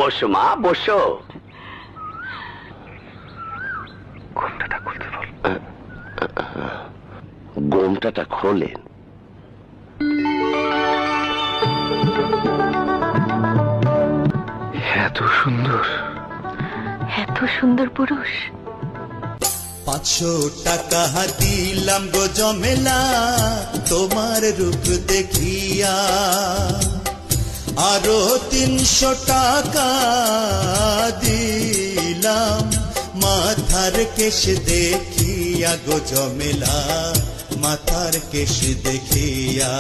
বসো মা, বসো। ঘোমটাটা খুলতে বল। ঘোমটাটা খোলেন। এত সুন্দর, এত সুন্দর পুরুষ। 500 টাকা দিলাম গো জমেলা তোমার রূপ দেখিয়া, আরো 300 টাকা দিলাম মাথার কেশ দেখিয়া গো জমেলা, মাথার কেশ দেখিয়া।